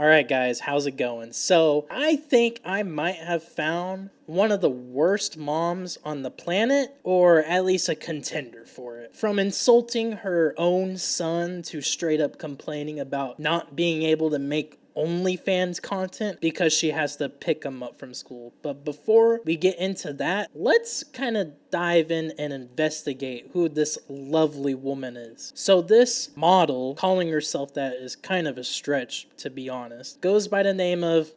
All right, guys, how's it going? So, I think I might have found one of the worst moms on the planet, or at least a contender for it. From insulting her own son to straight up complaining about not being able to make OnlyFans content because she has to pick him up from school. But before we get into that, let's kind of dive in and investigate who this lovely woman is. So this model, calling herself that is kind of a stretch, to be honest, goes by the name of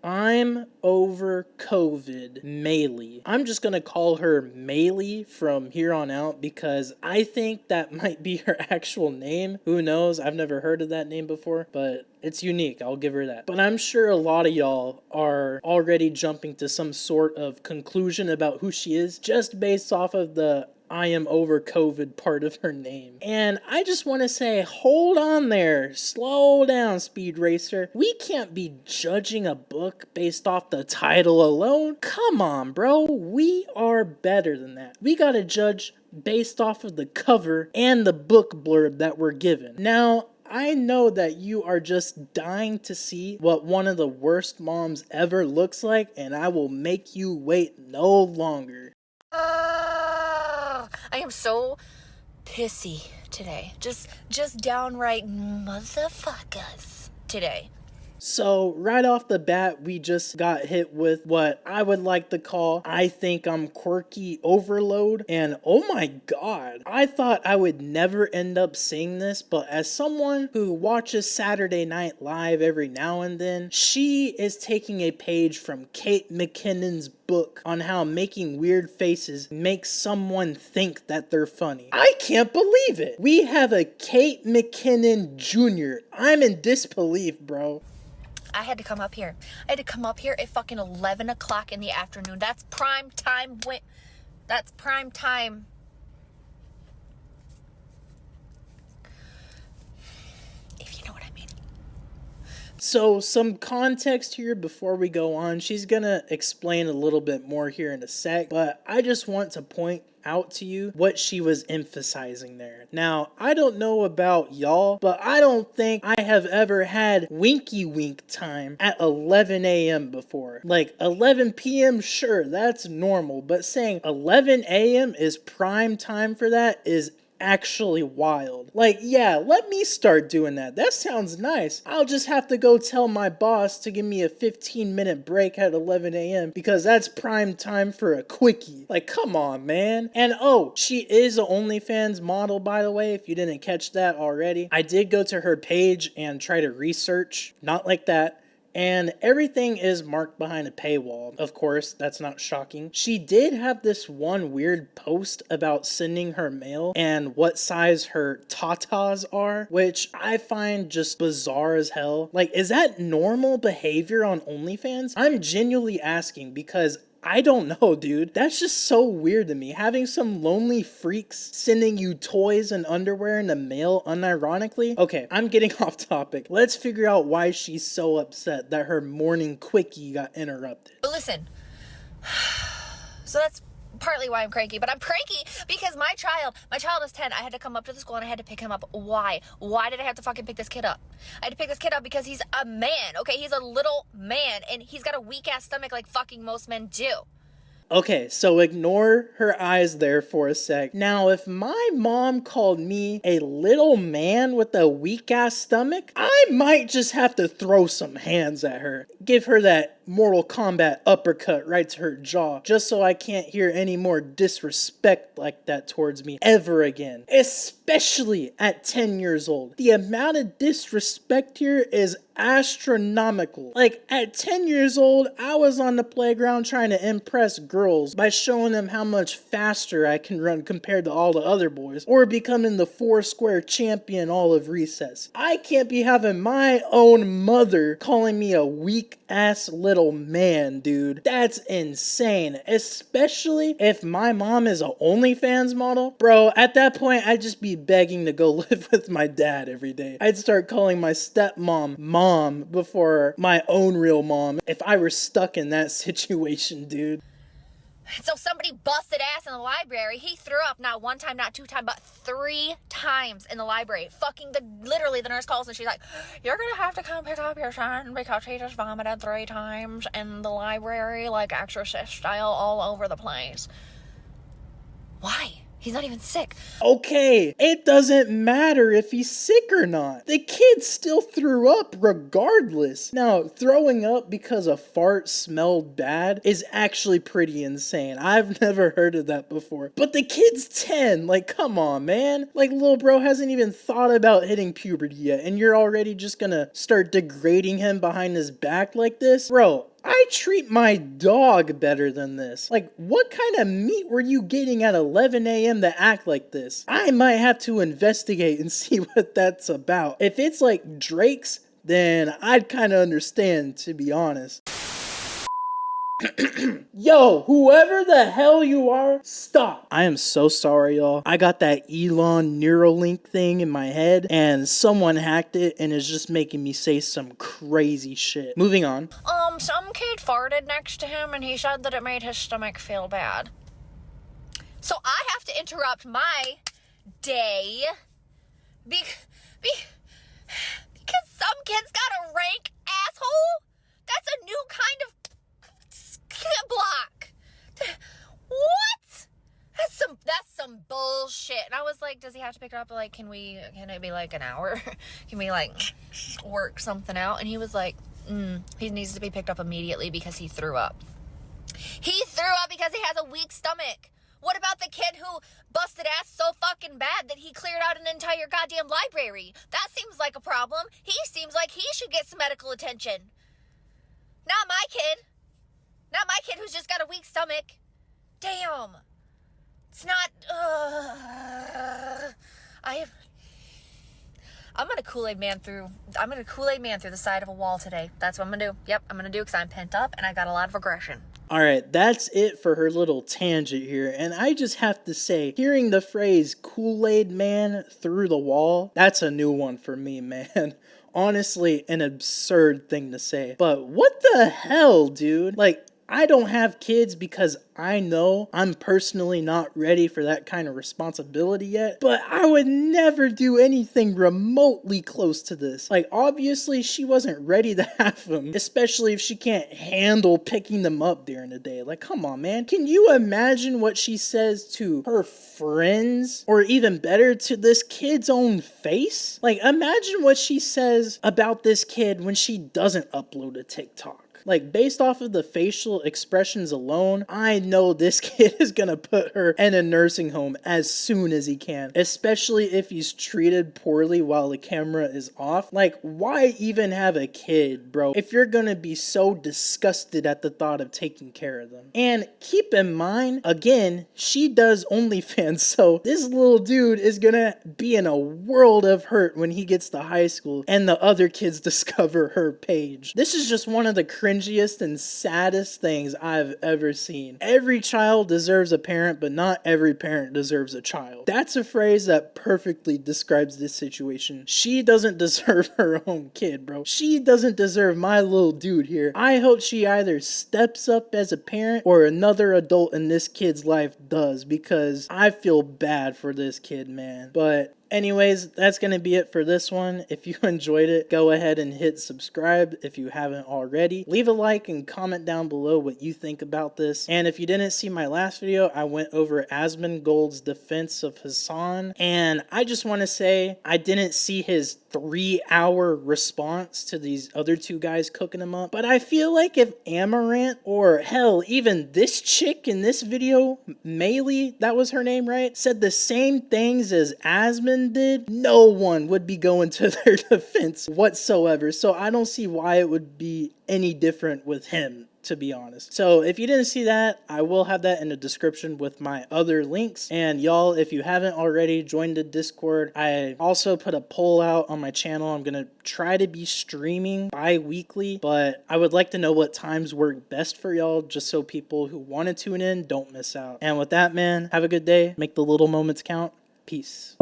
I'm over COVID Maylee. I'm just gonna call her Maylee from here on out because I think that might be her actual name. Who knows? I've never heard of that name before, but it's unique, I'll give her that. But I'm sure a lot of y'all are already jumping to some sort of conclusion about who she is just based off of the I am over COVID part of her name. And I just want to say, hold on there. Slow down, Speed Racer. We can't be judging a book based off the title alone. Come on, bro. We are better than that. We gotta judge based off of the cover and the book blurb that we're given. Now, I know that you are just dying to see what one of the worst moms ever looks like, and I will make you wait no longer. I am so pissy today. Just downright motherfuckers today. So, right off the bat, we just got hit with what I would like to call I think I'm quirky overload. And oh my god, I thought I would never end up seeing this, but as someone who watches Saturday Night Live every now and then, she is taking a page from Kate McKinnon's book on how making weird faces makes someone think that they're funny. I can't believe it. We have a Kate McKinnon Jr. I'm in disbelief, bro. I had to come up here. I had to come up here at fucking 11 o'clock in the afternoon. That's prime time. That's prime time. If you know what I mean. So, some context here before we go on. She's gonna explain a little bit more here in a sec, but I just want to point out to you what she was emphasizing there. Now, I don't know about y'all, but I don't think I have ever had winky wink time at 11 a.m. before. Like 11 p.m., sure, that's normal, but saying 11 a.m. is prime time for that is actually wild. Like, yeah, let me start doing that. That sounds nice. I'll just have to go tell my boss to give me a 15-minute break at 11 a.m. because that's prime time for a quickie. Like, come on, man. And oh, she is an OnlyFans model, by the way, if you didn't catch that already. I did go to her page and try to research. Not like that. And everything is marked behind a paywall. Of course, that's not shocking. She did have this one weird post about sending her mail and what size her tatas are, which I find just bizarre as hell. Like, is that normal behavior on OnlyFans? I'm genuinely asking because I don't know, dude. That's just so weird to me. Having some lonely freaks sending you toys and underwear in the mail unironically. Okay, I'm getting off topic. Let's figure out why she's so upset that her morning quickie got interrupted. But listen. So that's partly why I'm cranky, but I'm cranky because my child is 10. I had to come up to the school and I had to pick him up. Why did I have to fucking pick this kid up? I had to pick this kid up because he's a man, okay? He's a little man and he's got a weak ass stomach like fucking most men do. Okay, so ignore her eyes there for a sec. Now, if my mom called me a little man with a weak-ass stomach, I might just have to throw some hands at her. Give her that Mortal Kombat uppercut right to her jaw, just so I can't hear any more disrespect like that towards me ever again. Especially at 10 years old. The amount of disrespect here is astronomical. Like, at 10 years old, I was on the playground trying to impress girls by showing them how much faster I can run compared to all the other boys, or becoming the Foursquare champion all of recess. I can't be having my own mother calling me a weak-ass little man, dude. That's insane. Especially if my mom is a OnlyFans model. Bro, at that point, I'd just be begging to go live with my dad every day. I'd start calling my stepmom mom before my own real mom if I were stuck in that situation, dude. So somebody busted ass in the library. He threw up not one time, not two times, but 3 times in the library. Literally the nurse calls and she's like, you're gonna have to come pick up your son because he just vomited 3 times in the library, like exorcist style, all over the place. Why? He's not even sick. Okay, it doesn't matter if he's sick or not. The kid still threw up regardless. Now, throwing up because a fart smelled bad is actually pretty insane. I've never heard of that before. But the kid's 10. Like, come on, man. Like, little bro hasn't even thought about hitting puberty yet, and you're already just gonna start degrading him behind his back like this? Bro, I treat my dog better than this. Like, what kind of meat were you getting at 11 a.m. to act like this? I might have to investigate and see what that's about. If it's like Drake's, then I'd kind of understand, to be honest. Yo, whoever the hell you are, stop. I am so sorry, y'all. I got that Elon Neuralink thing in my head, and someone hacked it and is just making me say some crazy shit. Moving on. Some kid farted next to him and he said that it made his stomach feel bad. So I have to interrupt my day because some kid's got a rank asshole? That's a new kind of skid block. What? That's some bullshit. And I was like, does he have to pick it up? Like, can it be like an hour? Can we like work something out? And he was like, he needs to be picked up immediately because he threw up. He threw up because he has a weak stomach. What about the kid who busted ass so fucking bad that he cleared out an entire goddamn library? That seems like a problem. He seems like he should get some medical attention. Not my kid. Not my kid who's just got a weak stomach. Damn. It's not, I'm gonna Kool-Aid man through the side of a wall today. That's what I'm gonna do. Yep, I'm gonna do because I'm pent up and I got a lot of aggression. Alright, that's it for her little tangent here, and I just have to say, hearing the phrase Kool-Aid man through the wall, that's a new one for me, man. Honestly, an absurd thing to say. But what the hell, dude? Like, I don't have kids because I know I'm personally not ready for that kind of responsibility yet, but I would never do anything remotely close to this. Like, obviously she wasn't ready to have them, especially if she can't handle picking them up during the day. Like, come on, man. Can you imagine what she says to her friends, or even better, to this kid's own face? Like, imagine what she says about this kid when she doesn't upload a TikTok. Like, based off of the facial expressions alone, I know this kid is gonna put her in a nursing home as soon as he can, especially if he's treated poorly while the camera is off. Like, why even have a kid, bro, if you're gonna be so disgusted at the thought of taking care of them? And keep in mind, again, she does OnlyFans, so this little dude is gonna be in a world of hurt when he gets to high school and the other kids discover her page. This is just one of the cringiest and saddest things I've ever seen. Every child deserves a parent, but not every parent deserves a child. That's a phrase that perfectly describes this situation. She doesn't deserve her own kid, bro. She doesn't deserve my little dude here. I hope she either steps up as a parent or another adult in this kid's life does, because I feel bad for this kid, man. But anyways, that's going to be it for this one. If you enjoyed it, go ahead and hit subscribe if you haven't already. Leave a like and comment down below what you think about this. And if you didn't see my last video, I went over Asmongold's defense of Hassan. And I just want to say, I didn't see his 3-hour response to these other 2 guys cooking him up. But I feel like if Amouranth, or hell, even this chick in this video, Maylee, that was her name, right, said the same things as Asmon did, no one would be going to their defense whatsoever. So I don't see why it would be any different with him, to be honest. So if you didn't see that, I will have that in the description with my other links. And y'all, if you haven't already joined the Discord, I also put a poll out on my channel. I'm gonna try to be streaming bi-weekly, but I would like to know what times work best for y'all, just so people who want to tune in don't miss out. And with that, man, have a good day. Make the little moments count. Peace.